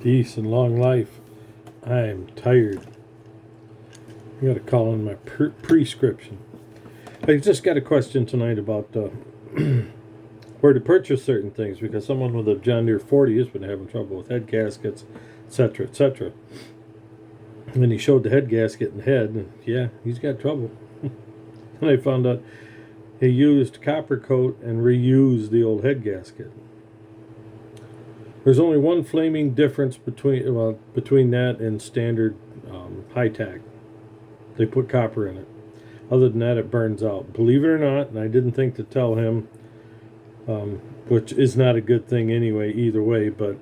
Peace and long life. I am tired. I got to call in my prescription. I just got a question tonight about where to purchase certain things because someone with a John Deere 40 has been having trouble with head gaskets, etc., etc. And then he showed the head gasket in the head, and yeah, he's got trouble. And I found out he used copper coat and reused the old head gasket. There's only one flaming difference between that and standard high tack. They put copper in it. Other than that, it burns out. Believe it or not, and I didn't think to tell him, which is not a good thing anyway, either way, but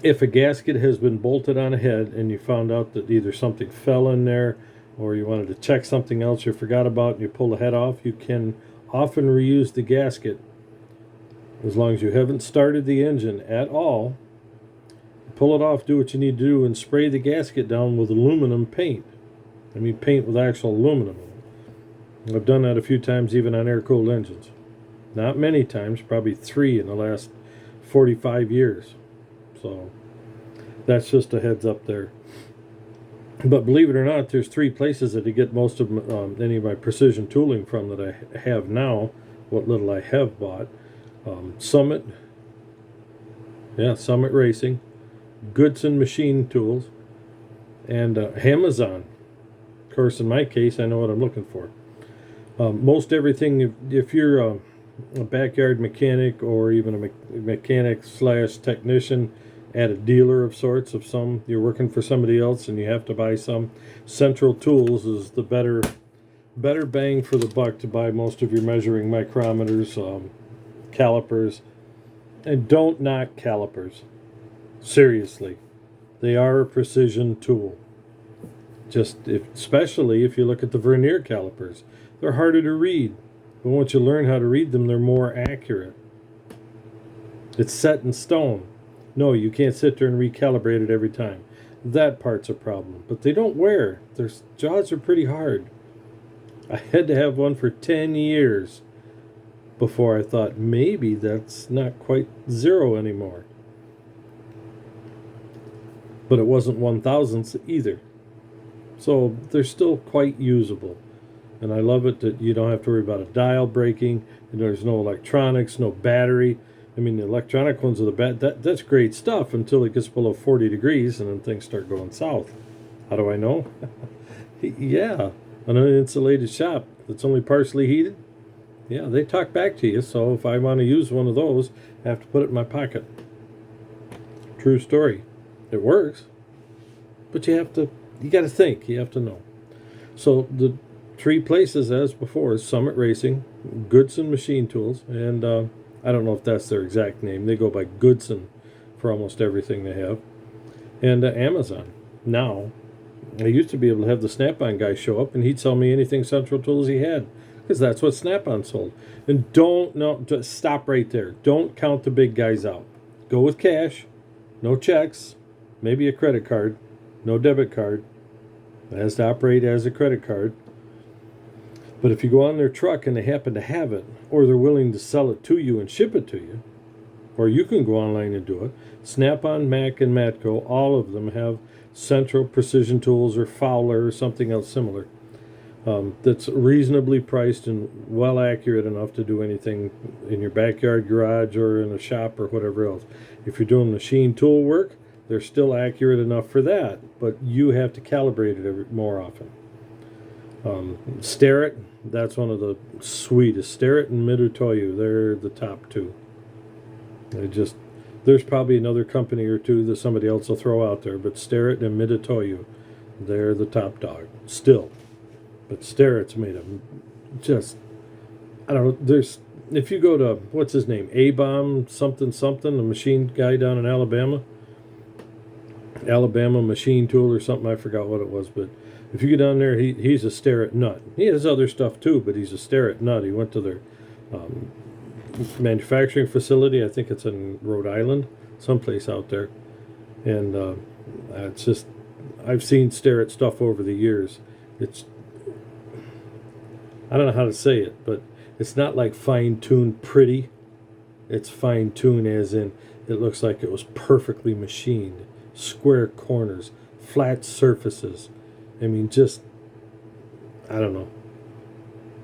if a gasket has been bolted on a head and you found out that either something fell in there or you wanted to check something else you forgot about and you pull the head off, you can often reuse the gasket as long as you haven't started the engine at all. Pull it off, do what you need to do, and spray the gasket down with aluminum paint. I mean paint with actual aluminum. I've done that a few times even on air-cooled engines. Not many times, probably 3 in the last 45 years. So that's just a heads up there. But believe it or not, there's 3 places that I get most of any of my precision tooling from that I have now, what little I have bought. Summit Racing, Goodson Machine Tools, and Amazon. Of course, in my case, I know what I'm looking for. Most everything, if you're a backyard mechanic or even a mechanic / technician at a dealer of sorts, of some, you're working for somebody else and you have to buy some, Central Tools is the better bang for the buck to buy most of your measuring micrometers, calipers. And don't knock calipers. Seriously. They are a precision tool. Especially if you look at the vernier calipers. They're harder to read. But once you learn how to read them, they're more accurate. It's set in stone. No, you can't sit there and recalibrate it every time. That part's a problem. But they don't wear. Their jaws are pretty hard. I had to have one for 10 years before I thought maybe that's not quite 0 anymore. But it wasn't 1/1000th either. So they're still quite usable. And I love it that you don't have to worry about a dial breaking, and there's no electronics, no battery. I mean, the electronic ones are that's great stuff until it gets below 40 degrees and then things start going south. How do I know? Yeah, on an insulated shop that's only partially heated. Yeah, they talk back to you, so if I want to use one of those, I have to put it in my pocket. True story. It works, but you got to think, you have to know. So the 3 places, as before, is Summit Racing, Goodson Machine Tools, and I don't know if that's their exact name. They go by Goodson for almost everything they have, and Amazon. Now, I used to be able to have the Snap-on guy show up, and he'd sell me anything Central Tools he had, because that's what Snap-on sold. And just stop right there. Don't count the big guys out. Go with cash, no checks, maybe a credit card, no debit card. It has to operate as a credit card. But if you go on their truck and they happen to have it, or they're willing to sell it to you and ship it to you, or you can go online and do it, Snap-on, Mac, and Matco, all of them have Central Precision Tools or Fowler or something else similar. That's reasonably priced and well accurate enough to do anything in your backyard garage or in a shop or whatever else. If you're doing machine tool work, they're still accurate enough for that, but you have to calibrate it more often. Starrett, that's one of the sweetest. Starrett and Mitutoyo, they're the top 2. There's probably another company or 2 that somebody else will throw out there, but Starrett and Mitutoyo, they're the top dog still. But Starrett's made them I don't know, if you go to, what's his name, A-Bomb something, the machine guy down in Alabama Machine Tool or something, I forgot what it was, but if you get down there, he's a Starrett nut. He has other stuff too, but he's a Starrett nut. He went to their manufacturing facility, I think it's in Rhode Island, someplace out there, and it's just, I've seen Starrett stuff over the years. I don't know how to say it, but it's not like fine-tuned pretty. It's fine-tuned as in it looks like it was perfectly machined. Square corners, flat surfaces. I mean, just, I don't know.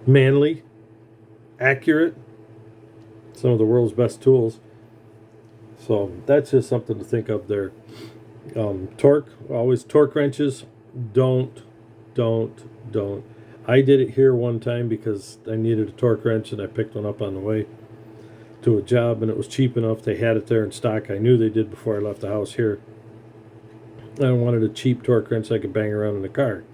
Manly, accurate. Some of the world's best tools. So that's just something to think of there. Torque, always torque wrenches. Don't. I did it here one time because I needed a torque wrench and I picked one up on the way to a job and it was cheap enough. They had it there in stock. I knew they did before I left the house here. I wanted a cheap torque wrench I could bang around in the car.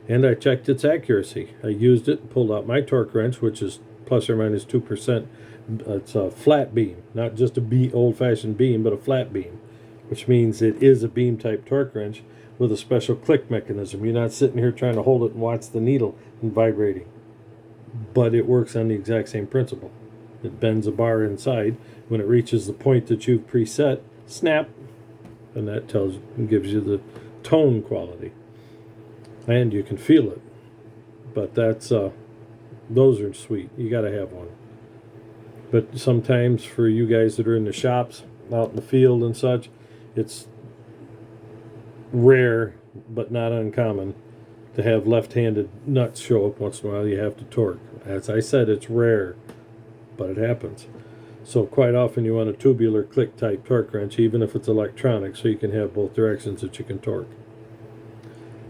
And I checked its accuracy. I used it, pulled out my torque wrench, which is plus or minus 2%. It's a flat beam, not just a old-fashioned beam, but a flat beam, which means it is a beam type torque wrench with a special click mechanism. You're not sitting here trying to hold it and watch the needle and vibrating. But it works on the exact same principle. It bends a bar inside. When it reaches the point that you've preset, snap, and that gives you the tone quality. And you can feel it. But those are sweet. You got to have one. But sometimes for you guys that are in the shops, out in the field and such, it's rare, but not uncommon, to have left-handed nuts show up once in a while. You have to torque. As I said, it's rare, but it happens. So quite often you want a tubular click type torque wrench, even if it's electronic, so you can have both directions that you can torque.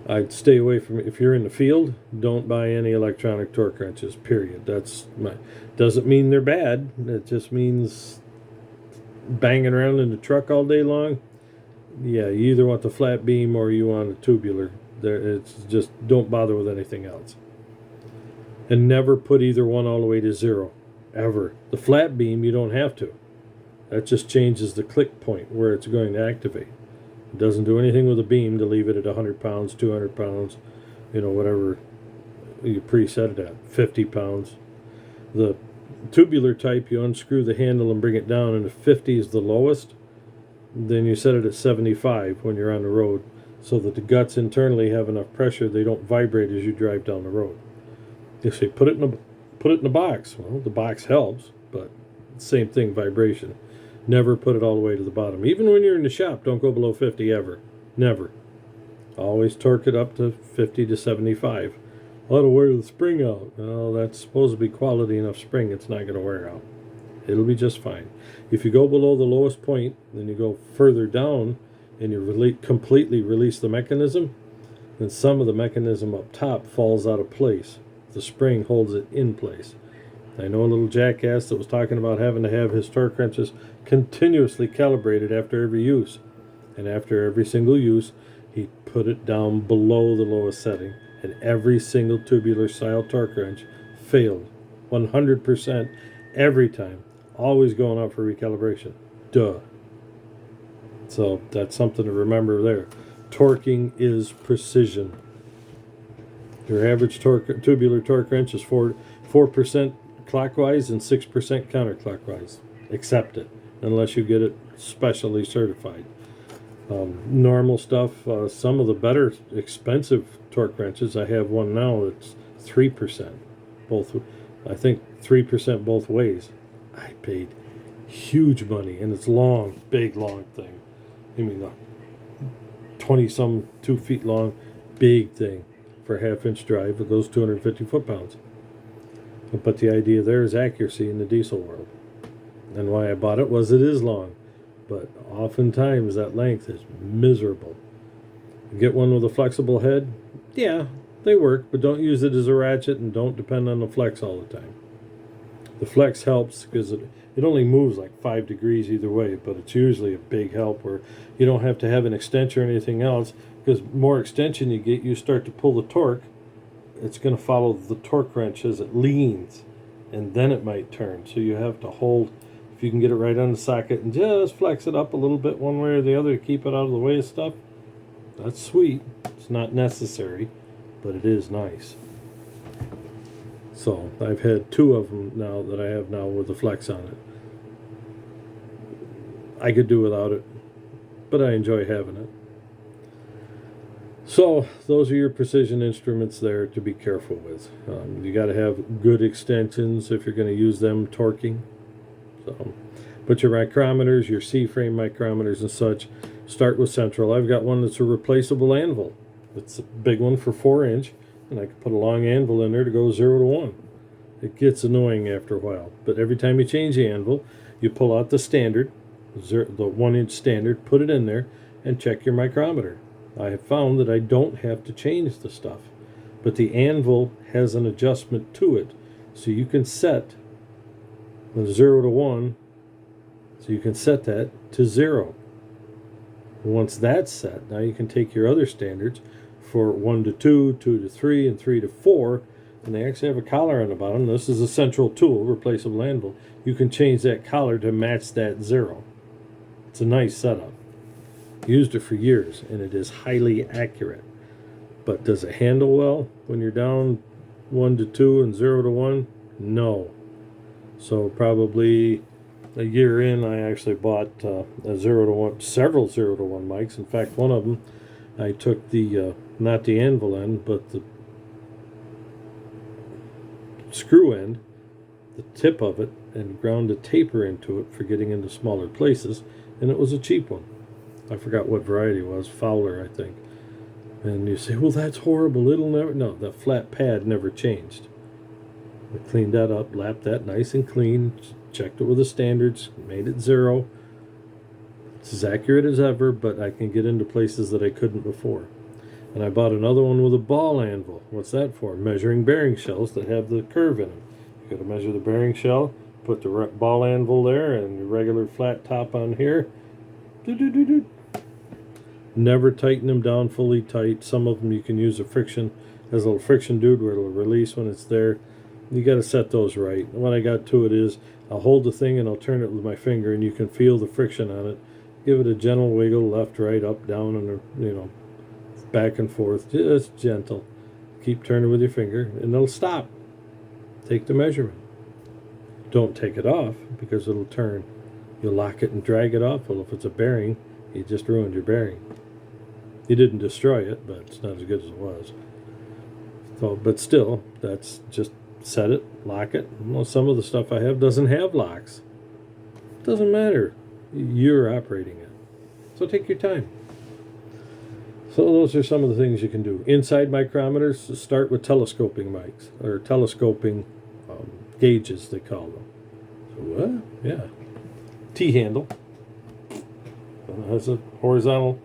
I'd stay away from, if you're in the field, don't buy any electronic torque wrenches, period. Doesn't mean they're bad. It just means banging around in the truck all day long. Yeah, you either want the flat beam or you want a tubular. It's just, don't bother with anything else. And never put either one all the way to 0, ever. The flat beam, you don't have to. That just changes the click point where it's going to activate. It doesn't do anything with a beam to leave it at 100 pounds, 200 pounds, whatever you preset it at, 50 pounds. The tubular type, you unscrew the handle and bring it down, and if 50 is the lowest, then you set it at 75 when you're on the road, so that the guts internally have enough pressure they don't vibrate as you drive down the road. You say put it in a box. Well, the box helps, but same thing, vibration. Never put it all the way to the bottom. Even when you're in the shop, don't go below 50 ever. Never. Always torque it up to 50 to 75. Well, it'll wear the spring out. Well, that's supposed to be quality enough spring. It's not going to wear out. It'll be just fine. If you go below the lowest point, then you go further down and you completely release the mechanism, then some of the mechanism up top falls out of place. The spring holds it in place. I know a little jackass that was talking about having to have his torque wrenches continuously calibrated after every use. And after every single use, he put it down below the lowest setting. And every single tubular style torque wrench failed. 100% every time. Always going out for recalibration. Duh. So that's something to remember there. Torquing is precision. Your average tubular torque wrench is 4% clockwise and 6% counterclockwise. Accept it, unless you get it specially certified. Normal stuff, some of the better expensive torque wrenches, I have one now that's 3%. I think 3% both ways. I paid huge money, and it's long, big, long thing. I mean, 20-some, 2 feet long, big thing for a half-inch drive. It goes 250 foot-pounds. But the idea there is accuracy in the diesel world. And why I bought it was it is long. But oftentimes that length is miserable. Get one with a flexible head? Yeah, they work, but don't use it as a ratchet and don't depend on the flex all the time. The flex helps because it only moves like 5 degrees either way, but it's usually a big help where you don't have to have an extension or anything else, because more extension you get, you start to pull the torque. It's going to follow the torque wrench as it leans, and then it might turn. So you have to hold, if you can get it right on the socket and just flex it up a little bit one way or the other to keep it out of the way of stuff, that's sweet. It's not necessary, but it is nice. So I've had 2 of them now that I have now with the flex on it. I could do without it, but I enjoy having it. So those are your precision instruments there to be careful with. You got to have good extensions if you're going to use them torquing. So But your micrometers, your C-frame micrometers and such, start with Central. I've got one that's a replaceable anvil. It's a big one for 4-inch, and I can put a long anvil in there to go 0 to 1. It gets annoying after a while, but every time you change the anvil, you pull out the standard, the 1-inch standard, put it in there, and check your micrometer. I have found that I don't have to change the stuff, but the anvil has an adjustment to it, so you can set the 0 to 1, so you can set that to 0. Once that's set, now you can take your other standards for 1 to 2, 2 to 3, and 3 to 4, and they actually have a collar on the bottom. This is a Central tool, replaceable anvil. You can change that collar to match that 0. It's a nice setup. Used it for years, and it is highly accurate. But does it handle well when you're down 1 to 2 and 0 to 1? No. So probably a year in, I actually bought a 0 to 1, several 0 to 1 mics. In fact, one of them, I took the not the anvil end, but the screw end, the tip of it, and ground a taper into it for getting into smaller places, and it was a cheap one. I forgot what variety it was, Fowler, I think. And you say, well, that's horrible, it'll never, no, the flat pad never changed. I cleaned that up, lapped that nice and clean, checked it with the standards, made it 0. It's as accurate as ever, but I can get into places that I couldn't before. And I bought another one with a ball anvil. What's that for? Measuring bearing shells that have the curve in them. You got to measure the bearing shell, put the ball anvil there, and your regular flat top on here. Do-do-do-do. Never tighten them down fully tight. Some of them you can use a friction, has a little friction dude where it'll release when it's there. You got to set those right. And what I got to it is, I'll hold the thing and I'll turn it with my finger, and you can feel the friction on it. Give it a gentle wiggle, left, right, up, down, and back and forth, just gentle. Keep turning with your finger, and it'll stop. Take the measurement. Don't take it off, because it'll turn. You'll lock it and drag it off. Well, if it's a bearing, you just ruined your bearing. You didn't destroy it, but it's not as good as it was. So, but still, that's just set it, lock it. Well, some of the stuff I have doesn't have locks. It doesn't matter. You're operating it. So take your time. So those are some of the things you can do. Inside micrometers, start with telescoping mics, or telescoping gauges, they call them. So what? Yeah. T-handle. It has a horizontal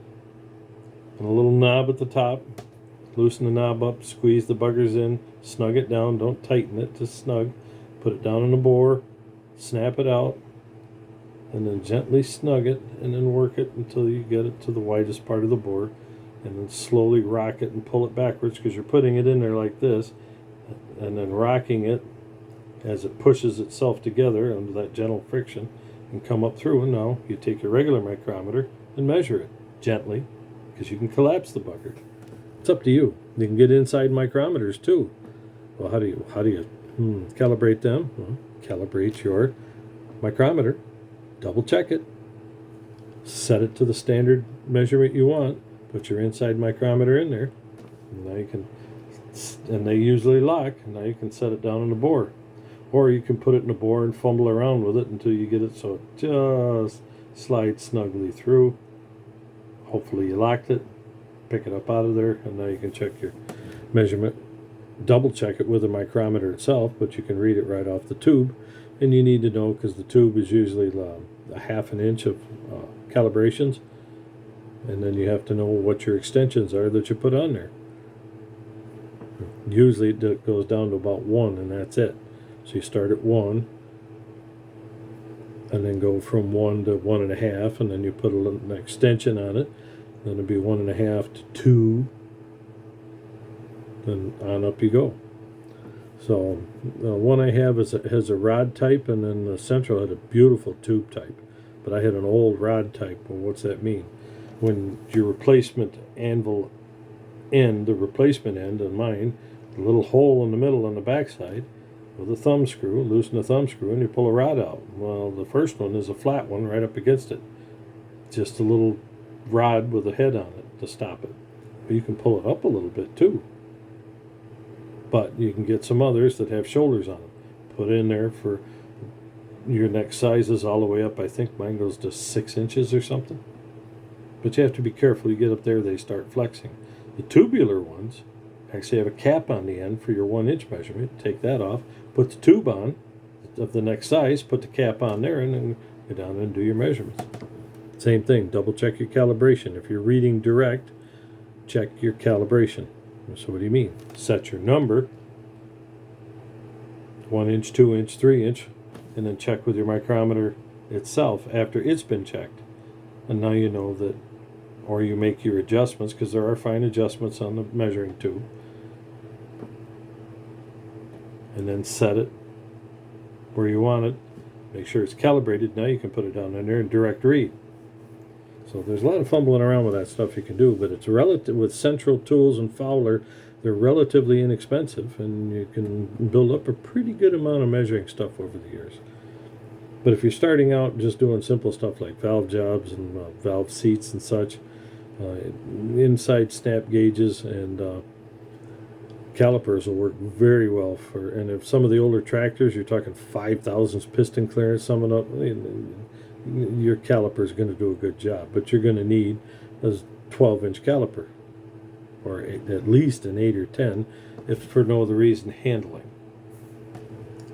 and a little knob at the top. Loosen the knob up, squeeze the buggers in, snug it down, don't tighten it, just snug. Put it down in the bore, snap it out, and then gently snug it, and then work it until you get it to the widest part of the bore, and then slowly rock it and pull it backwards, because you're putting it in there like this, and then rocking it as it pushes itself together under that gentle friction and come up through. And now you take your regular micrometer and measure it gently, because you can collapse the bugger. It's up to you. You can get inside micrometers too. Well, how do you calibrate them? Well, calibrate your micrometer, double check it, set it to the standard measurement you want, put your inside micrometer in there, and now you can, and they usually lock, and now you can set it down in the bore. Or you can put it in the bore and fumble around with it until you get it so it just slides snugly through. Hopefully you locked it. Pick it up out of there, and now you can check your measurement. Double check it with a micrometer itself, but you can read it right off the tube. And you need to know, because the tube is usually a half an inch of calibrations, and then you have to know what your extensions are that you put on there. Usually it goes down to about 1, and that's it. So you start at 1, and then go from 1 to 1.5, and then you put an extension on it. Then it'll be 1.5 to 2. Then on up you go. So one I have has a rod type, and then the Central had a beautiful tube type. But I had an old rod type. Well, what's that mean? When your replacement anvil end, the replacement end on mine, the little hole in the middle on the backside, with a thumb screw, loosen the thumb screw, and you pull a rod out. Well, the first one is a flat one right up against it. Just a little rod with a head on it to stop it. But you can pull it up a little bit too. But you can get some others that have shoulders on them. Put in there for your next sizes all the way up. I think mine goes to 6 inches or something. But you have to be careful. You get up there, they start flexing. The tubular ones actually have a cap on the end for your 1-inch measurement. Take that off, put the tube on of the next size, put the cap on there, and then go down and do your measurements. Same thing, double check your calibration. If you're reading direct, check your calibration. So what do you mean? Set your number, 1 inch, 2 inch, 3 inch, and then check with your micrometer itself after it's been checked. And now you know that, or you make your adjustments, because there are fine adjustments on the measuring tube. And then set it where you want it. Make sure it's calibrated. Now you can put it down in there and direct read. So there's a lot of fumbling around with that stuff you can do, but it's relative with Central Tools and Fowler. They're relatively inexpensive, and you can build up a pretty good amount of measuring stuff over the years. But if you're starting out just doing simple stuff like valve jobs and valve seats and such, inside snap gauges and calipers will work very well for. And if some of the older tractors, you're talking 5,000 piston clearance, summing up, your caliper is going to do a good job. But you're going to need a 12-inch caliper, or at least an 8 or 10, if for no other reason, handling.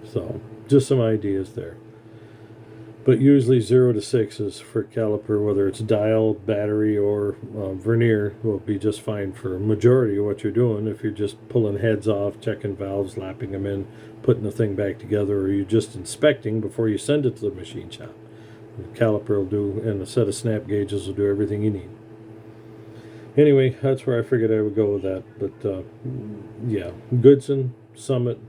So just some ideas there. But usually 0 to 6 is for caliper, whether it's dial, battery, or vernier, will be just fine for a majority of what you're doing. If you're just pulling heads off, checking valves, lapping them in, putting the thing back together, or you're just inspecting before you send it to the machine shop. The caliper will do, and a set of snap gauges will do everything you need. Anyway, that's where I figured I would go with that. But yeah, Goodson, Summit,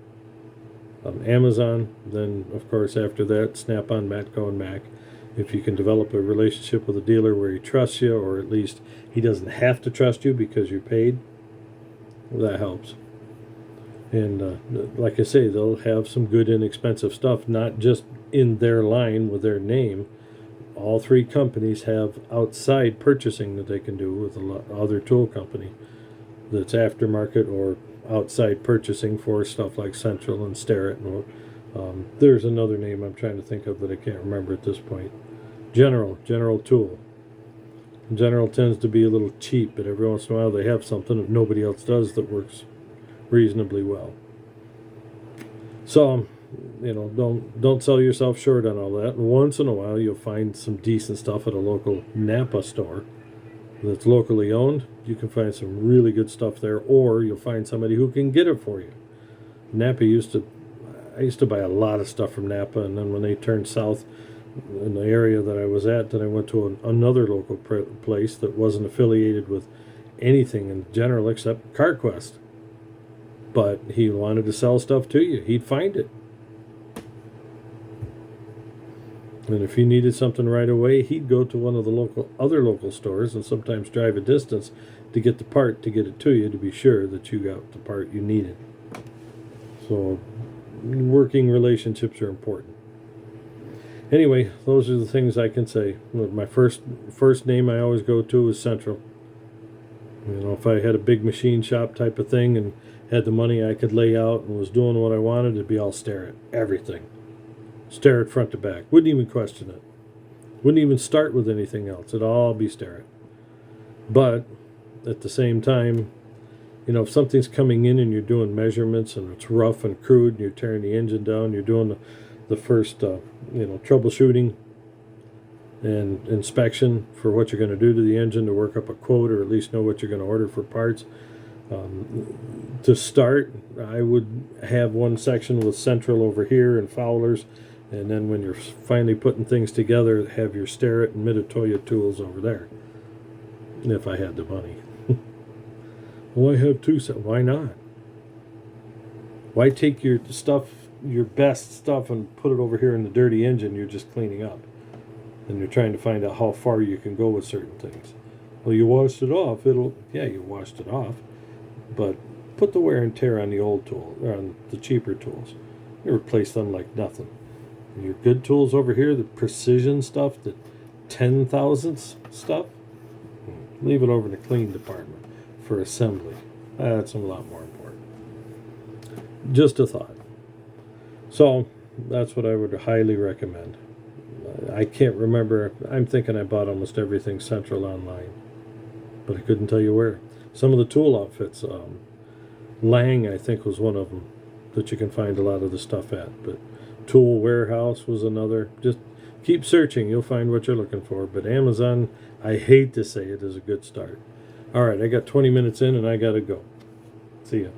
Amazon, then of course after that Snap-on, Matco, and Mac. If you can develop a relationship with a dealer where he trusts you, or at least he doesn't have to trust you because you're paid, well, that helps. And like I say, they'll have some good inexpensive stuff, not just in their line with their name. All three companies have outside purchasing that they can do with other tool company that's aftermarket or outside purchasing for stuff like Central and Starrett. And there's another name I'm trying to think of that I can't remember at this point. General Tool. General tends to be a little cheap, but every once in a while they have something that nobody else does that works reasonably well. So, don't sell yourself short on all that. And once in a while you'll find some decent stuff at a local Napa store that's locally owned. You can find some really good stuff there, or you'll find somebody who can get it for you. I used to buy a lot of stuff from Napa, and then when they turned south in the area that I was at, then I went to another local place that wasn't affiliated with anything in general except CarQuest. But he wanted to sell stuff to you. He'd find it. And if he needed something right away, he'd go to one of the other local stores and sometimes drive a distance to get the part, to get it to you, to be sure that you got the part you needed. So working relationships are important. Anyway, those are the things I can say. My first name I always go to is Central. If I had a big machine shop type of thing and had the money I could lay out and was doing what I wanted, it'd be all Starrett. Everything. Starrett front to back. Wouldn't even question it. Wouldn't even start with anything else. It'd all be Starrett. But at the same time, if something's coming in and you're doing measurements and it's rough and crude and you're tearing the engine down, you're doing the first troubleshooting and inspection for what you're going to do to the engine to work up a quote, or at least know what you're going to order for parts. To start, I would have one section with Central over here and Fowler's, and then when you're finally putting things together, have your Starrett and Mitutoyo tools over there, if I had the money. Well, I have two sets. Why not? Why take your stuff, your best stuff, and put it over here in the dirty engine you're just cleaning up? And you're trying to find out how far you can go with certain things. Well, you washed it off. You washed it off. But put the wear and tear on the old tool, or on the cheaper tools. You replace them like nothing. Your good tools over here, the precision stuff, the 10,000ths stuff, leave it over in the clean department for assembly. That's a lot more important. Just a thought. So, That's what I would highly recommend. I can't remember. I'm thinking I bought almost everything Central online, but I couldn't tell you where. Some of the tool outfits, Lang, I think, was one of them that you can find a lot of the stuff at. But Tool Warehouse was another. Just keep searching. You'll find what you're looking for. But Amazon, I hate to say it, is a good start. All right, I got 20 minutes in and I got to go. See ya.